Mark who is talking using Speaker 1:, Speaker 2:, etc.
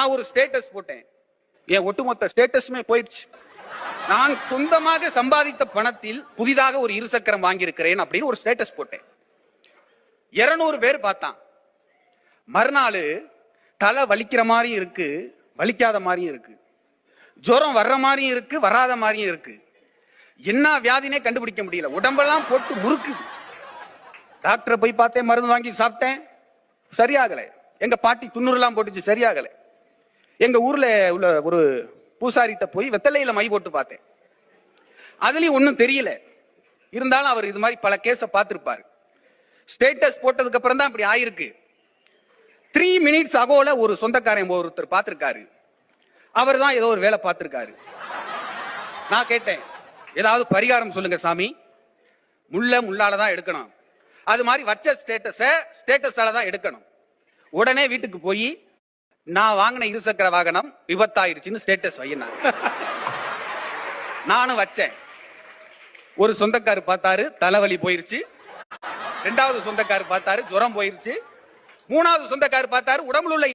Speaker 1: நான் ஒரு ஸ்டேட்டஸ் போட்டேன். என் ஒட்டுமொத்த ஸ்டேட்டஸுமே போயிடுச்சு. நான் சொந்தமாக சம்பாதித்த பணத்தில் புதிதாக ஒரு இருசக்கரம் வாங்கியிருக்கிறேன் அப்படின்னு ஒரு ஸ்டேட்டஸ் போட்டேன். 200 பேர் பார்த்தான். மறுநாள் தலை வலிக்கிற மாதிரியும் இருக்கு, வலிக்காத மாதிரியும் இருக்கு, ஜுரம் வர்ற மாதிரியும் இருக்கு, வராத மாதிரியும் இருக்கு. என்ன வியாதினே கண்டுபிடிக்க முடியல. உடம்பெல்லாம் போட்டு முறுக்கு. டாக்டரை போய் பார்த்தேன், மருந்து வாங்கி சாப்பிட்டேன், சரியாகல. எங்க பாட்டி துண்ணூறுலாம் போட்டுச்சு, சரியாகல. எங்க ஊர்ல உள்ள ஒரு பூசாரிட்ட போய் வெத்தலையில மை போட்டு பார்த்தேன், அதுலயும் ஒன்னும் தெரியல. இருந்தாலும் அவர் இது மாதிரி பல கேஸ பார்த்திருப்பாரு. ஸ்டேட்டஸ் போட்டதுக்கு அப்புறம் தான் இப்படி ஆயிருக்கு. 3 minutes அகோல ஒரு சொந்தக்காரன் ஒருத்தர் பார்த்திருக்காரு. அவர் தான் ஏதோ ஒரு வேலை பார்த்திருக்காரு. நான் கேட்டேன், ஏதாவது பரிகாரம் சொல்லுங்க சாமி. முள்ளால தான் எடுக்கணும், அது மாதிரி வச்ச ஸ்டேட்டஸால தான் எடுக்கணும். உடனே வீட்டுக்கு போய் நான் வாங்கின இருசக்கர வாகனம் விபத்தாயிருச்சுன்னு ஸ்டேட்டஸ் வையினாங்க. நானும் வச்சேன். ஒரு சொந்தக்காரு பார்த்தாரு, தலைவலி போயிருச்சு. 2வது சொந்தக்காரு பார்த்தாரு, ஜுரம் போயிருச்சு. 3வது சொந்தக்காரு பார்த்தாரு, உடம்புல உள்ள